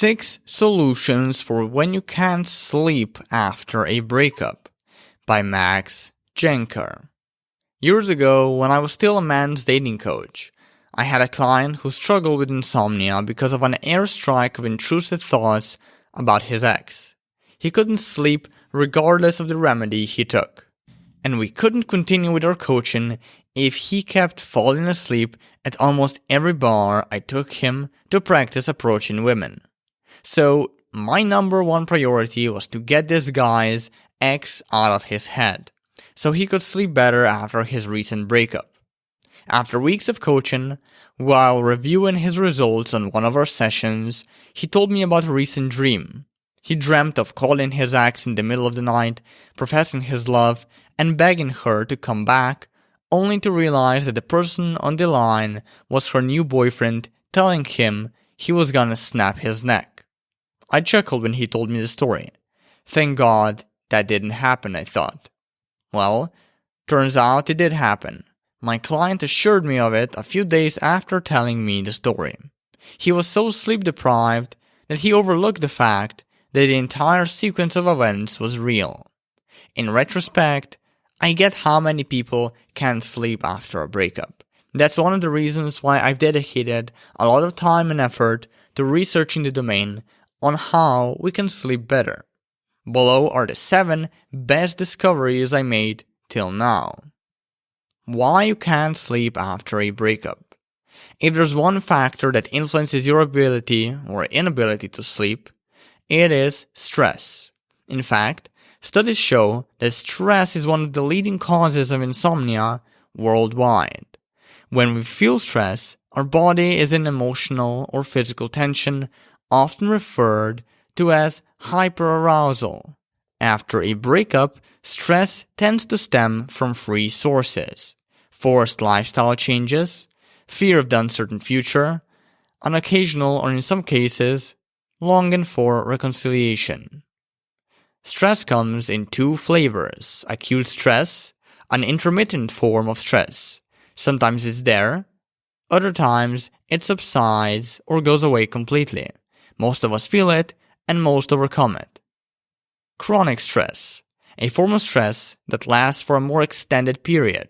6 Solutions for When You Can't Sleep After a Breakup by Jancar. Years ago, when I was still a man's dating coach, I had a client who struggled with insomnia because of an airstrike of intrusive thoughts about his ex. He couldn't sleep regardless of the remedy he took. And we couldn't continue with our coaching if he kept falling asleep at almost every bar I took him to practice approaching women. So, my number one priority was to get this guy's ex out of his head, so he could sleep better after his recent breakup. After weeks of coaching, while reviewing his results on one of our sessions, he told me about a recent dream. He dreamt of calling his ex in the middle of the night, professing his love, and begging her to come back, only to realize that the person on the line was her new boyfriend telling him he was gonna snap his neck. I chuckled when he told me the story. Thank God that didn't happen, I thought. Well, turns out it did happen. My client assured me of it a few days after telling me the story. He was so sleep deprived that he overlooked the fact that the entire sequence of events was real. In retrospect, I get how many people can't sleep after a breakup. That's one of the reasons why I've dedicated a lot of time and effort to researching the domain on how we can sleep better. Below are the 7 best discoveries I made till now. Why you can't sleep after a breakup. If there's one factor that influences your ability or inability to sleep, it is stress. In fact, studies show that stress is one of the leading causes of insomnia worldwide. When we feel stress, our body is in emotional or physical tension, often referred to as hyperarousal. After a breakup, stress tends to stem from 3 sources: forced lifestyle changes, fear of the uncertain future, an occasional or in some cases, longing for reconciliation. Stress comes in 2 flavors: acute stress, an intermittent form of stress. Sometimes it's there, other times it subsides or goes away completely. Most of us feel it, and most overcome it. Chronic stress, a form of stress that lasts for a more extended period.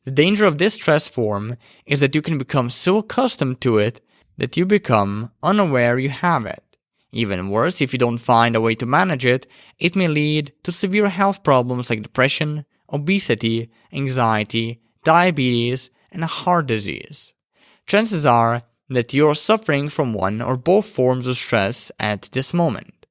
The danger of this stress form is that you can become so accustomed to it that you become unaware you have it. Even worse, if you don't find a way to manage it, it may lead to severe health problems like depression, obesity, anxiety, diabetes, and heart disease. Chances are that you're suffering from one or both forms of stress at this moment.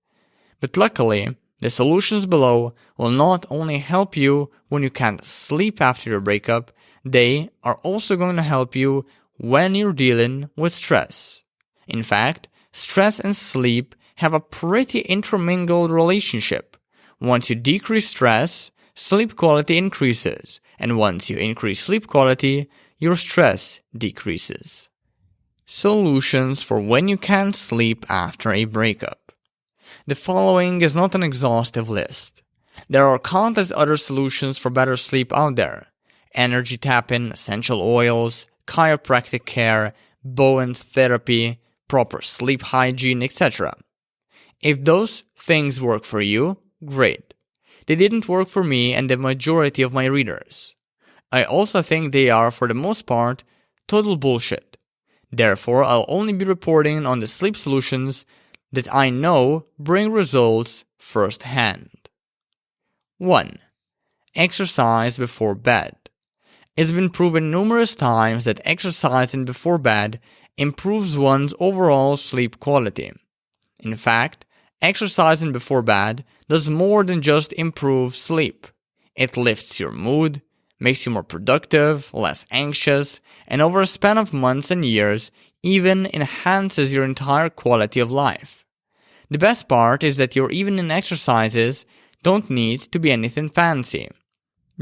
But luckily, the solutions below will not only help you when you can't sleep after your breakup, they are also going to help you when you're dealing with stress. In fact, stress and sleep have a pretty intermingled relationship. Once you decrease stress, sleep quality increases, and once you increase sleep quality, your stress decreases. Solutions for when you can't sleep after a breakup. The following is not an exhaustive list. There are countless other solutions for better sleep out there: energy tapping, essential oils, chiropractic care, Bowen's therapy, proper sleep hygiene, etc. If those things work for you, great. They didn't work for me and the majority of my readers. I also think they are, for the most part, total bullshit. Therefore, I'll only be reporting on the sleep solutions that I know bring results firsthand. 1. Exercise before bed. It's been proven numerous times that exercising before bed improves one's overall sleep quality. In fact, exercising before bed does more than just improve sleep. It lifts your mood, makes you more productive, less anxious, and over a span of months and years, even enhances your entire quality of life. The best part is that your evening exercises don't need to be anything fancy.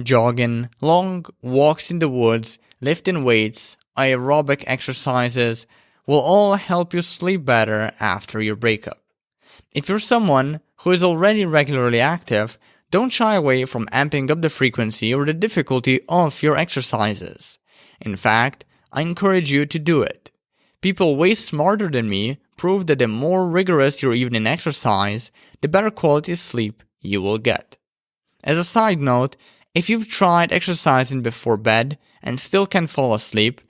Jogging, long walks in the woods, lifting weights, aerobic exercises will all help you sleep better after your breakup. If you're someone who is already regularly active, don't shy away from amping up the frequency or the difficulty of your exercises. In fact, I encourage you to do it. People way smarter than me prove that the more rigorous your evening exercise, the better quality sleep you will get. As a side note, if you've tried exercising before bed and still can't fall asleep,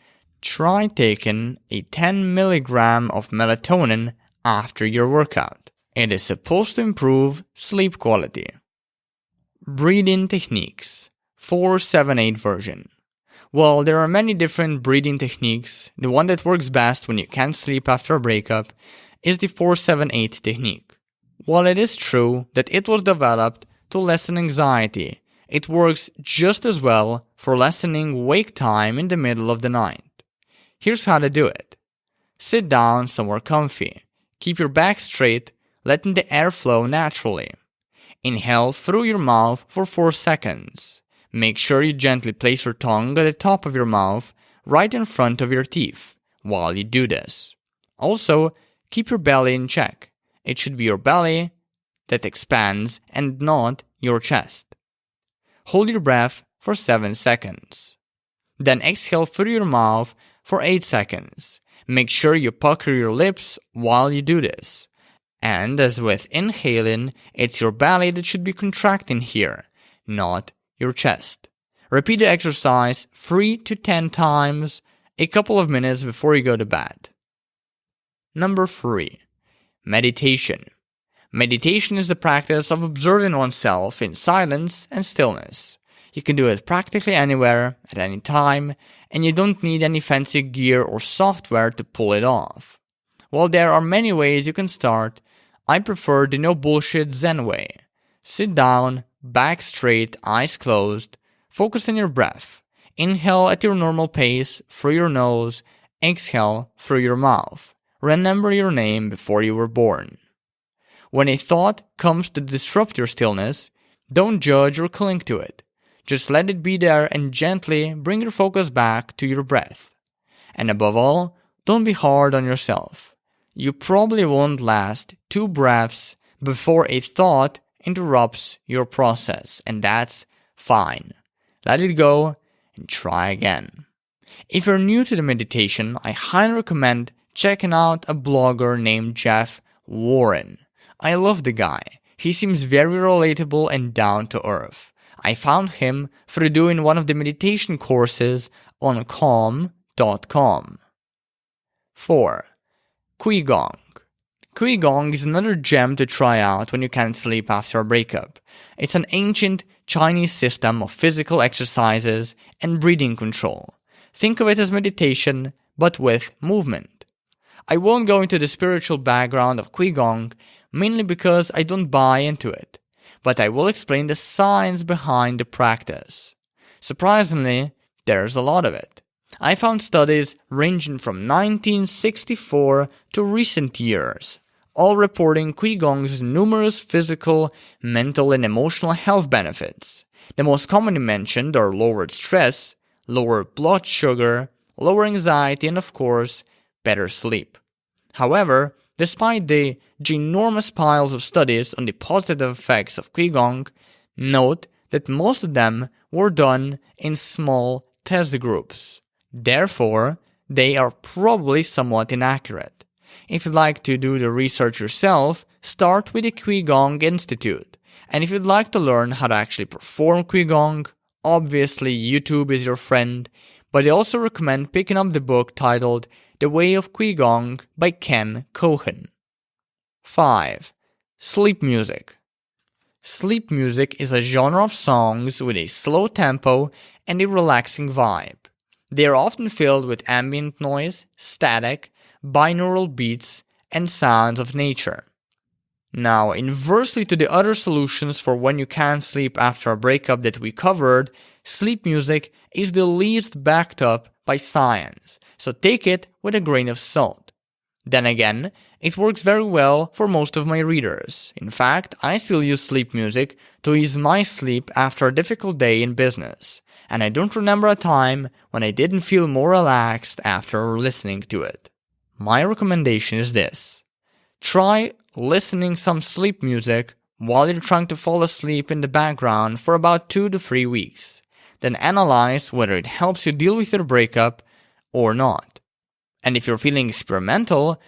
try taking a 10 mg of melatonin after your workout. It is supposed to improve sleep quality. Breathing techniques. 478 version. While there are many different breathing techniques, the one that works best when you can't sleep after a breakup is the 478 technique. While it is true that it was developed to lessen anxiety, it works just as well for lessening wake time in the middle of the night. Here's how to do it. Sit down somewhere comfy. Keep your back straight, letting the air flow naturally. Inhale through your mouth for 4 seconds. Make sure you gently place your tongue at the top of your mouth, right in front of your teeth, while you do this. Also, keep your belly in check. It should be your belly that expands and not your chest. Hold your breath for 7 seconds. Then exhale through your mouth for 8 seconds. Make sure you pucker your lips while you do this. And as with inhaling, it's your belly that should be contracting here, not your chest. Repeat the exercise 3 to 10 times, a couple of minutes before you go to bed. Number 3. Meditation. Meditation is the practice of observing oneself in silence and stillness. You can do it practically anywhere, at any time, and you don't need any fancy gear or software to pull it off. While there are many ways you can start, I prefer the no bullshit Zen way. Sit down, back straight, eyes closed, focus on your breath. Inhale at your normal pace through your nose, exhale through your mouth. Remember your name before you were born. When a thought comes to disrupt your stillness, don't judge or cling to it. Just let it be there and gently bring your focus back to your breath. And above all, don't be hard on yourself. You probably won't last 2 breaths before a thought interrupts your process, and that's fine. Let it go and try again. If you're new to the meditation, I highly recommend checking out a blogger named Jeff Warren. I love the guy. He seems very relatable and down to earth. I found him through doing one of the meditation courses on calm.com. 4. Qigong. Qigong is another gem to try out when you can't sleep after a breakup. It's an ancient Chinese system of physical exercises and breathing control. Think of it as meditation, but with movement. I won't go into the spiritual background of Qigong, mainly because I don't buy into it, but I will explain the science behind the practice. Surprisingly, there's a lot of it. I found studies ranging from 1964 to recent years, all reporting Qigong's numerous physical, mental, and emotional health benefits. The most commonly mentioned are lowered stress, lower blood sugar, lower anxiety, and of course, better sleep. However, despite the ginormous piles of studies on the positive effects of Qigong, note that most of them were done in small test groups. Therefore, they are probably somewhat inaccurate. If you'd like to do the research yourself, start with the Qigong Institute. And if you'd like to learn how to actually perform Qigong, obviously YouTube is your friend, but I also recommend picking up the book titled The Way of Qigong by Ken Cohen. 5. Sleep music. Sleep music is a genre of songs with a slow tempo and a relaxing vibe. They are often filled with ambient noise, static, binaural beats, and sounds of nature. Now, inversely to the other solutions for when you can't sleep after a breakup that we covered, sleep music is the least backed up by science, so take it with a grain of salt. Then again, it works very well for most of my readers. In fact, I still use sleep music to ease my sleep after a difficult day in business, and I don't remember a time when I didn't feel more relaxed after listening to it. My recommendation is this. Try listening some sleep music while you're trying to fall asleep in the background for about 2 to 3 weeks. Then analyze whether it helps you deal with your breakup or not. And if you're feeling experimental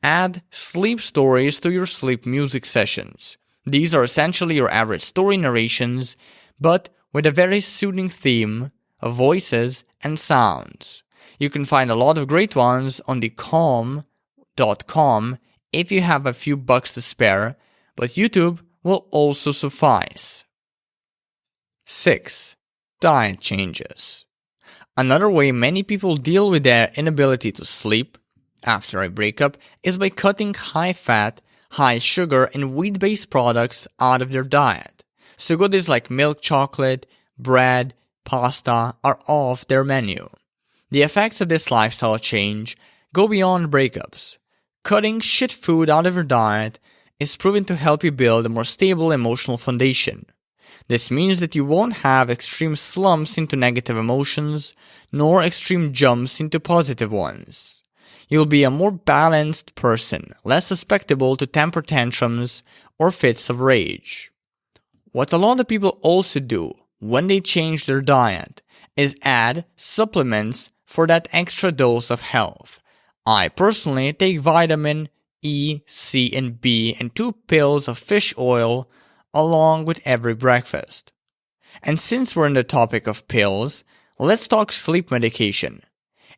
Add sleep stories to your sleep music sessions. These are essentially your average story narrations, but with a very soothing theme of voices and sounds. You can find a lot of great ones on the calm.com if you have a few bucks to spare, but YouTube will also suffice. 6. Diet changes. Another way many people deal with their inability to sleep after a breakup is by cutting high-fat, high-sugar, and wheat-based products out of their diet. So goodies like milk chocolate, bread, pasta are off their menu. The effects of this lifestyle change go beyond breakups. Cutting shit food out of your diet is proven to help you build a more stable emotional foundation. This means that you won't have extreme slumps into negative emotions, nor extreme jumps into positive ones. You'll be a more balanced person, less susceptible to temper tantrums or fits of rage. What a lot of people also do when they change their diet is add supplements for that extra dose of health. I personally take vitamin E, C, and B and 2 pills of fish oil along with every breakfast. And since we're on the topic of pills, let's talk sleep medication.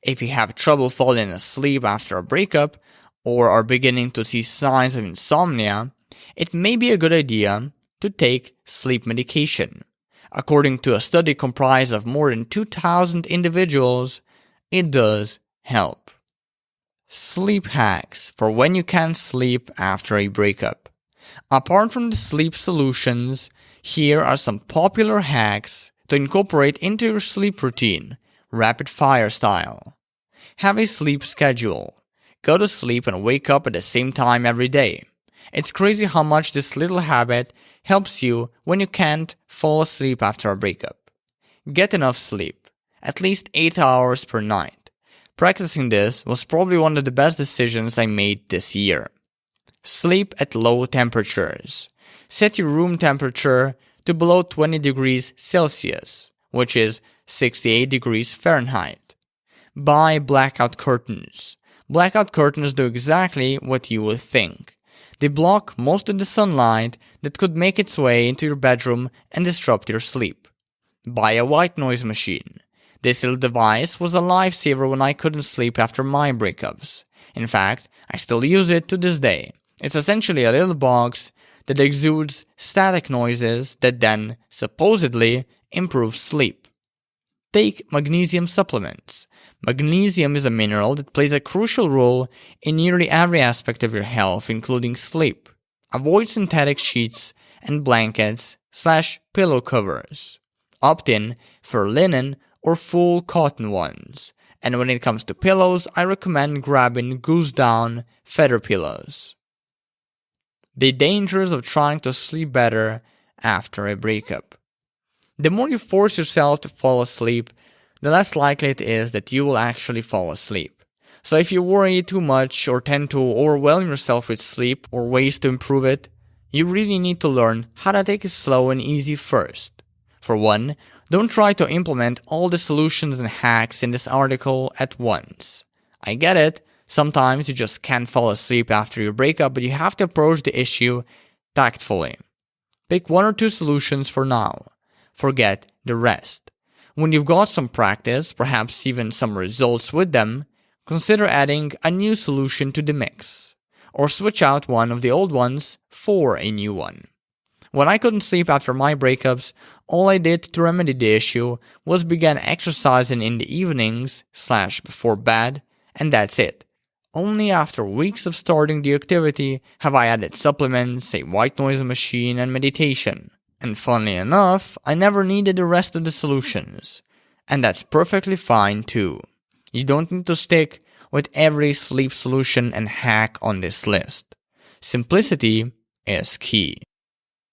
If you have trouble falling asleep after a breakup or are beginning to see signs of insomnia, it may be a good idea to take sleep medication. According to a study comprised of more than 2,000 individuals, it does help. Sleep hacks for when you can't sleep after a breakup. Apart from the sleep solutions, here are some popular hacks to incorporate into your sleep routine, rapid fire style. Have a sleep schedule. Go to sleep and wake up at the same time every day. It's crazy how much this little habit helps you when you can't fall asleep after a breakup. Get enough sleep, at least 8 hours per night. Practicing this was probably one of the best decisions I made this year. Sleep at low temperatures. Set your room temperature to below 20 degrees Celsius, which is 68 degrees Fahrenheit. Buy blackout curtains. Blackout curtains do exactly what you would think. They block most of the sunlight that could make its way into your bedroom and disrupt your sleep. Buy a white noise machine. This little device was a lifesaver when I couldn't sleep after my breakups. In fact, I still use it to this day. It's essentially a little box that exudes static noises that then, supposedly, improve sleep. Take magnesium supplements. Magnesium is a mineral that plays a crucial role in nearly every aspect of your health, including sleep. Avoid synthetic sheets and blankets/pillow covers. Opt in for linen or full cotton ones. And when it comes to pillows, I recommend grabbing goose down feather pillows. The dangers of trying to sleep better after a breakup. The more you force yourself to fall asleep, the less likely it is that you will actually fall asleep. So if you worry too much or tend to overwhelm yourself with sleep or ways to improve it, you really need to learn how to take it slow and easy first. For one, don't try to implement all the solutions and hacks in this article at once. I get it. Sometimes you just can't fall asleep after your breakup, but you have to approach the issue tactfully. Pick 1 or 2 solutions for now. Forget the rest. When you've got some practice, perhaps even some results with them, consider adding a new solution to the mix, or switch out one of the old ones for a new one. When I couldn't sleep after my breakups, all I did to remedy the issue was begin exercising in the evenings/before bed, and that's it. Only after weeks of starting the activity have I added supplements, a white noise machine, and meditation. And funnily enough, I never needed the rest of the solutions. And that's perfectly fine too. You don't need to stick with every sleep solution and hack on this list. Simplicity is key.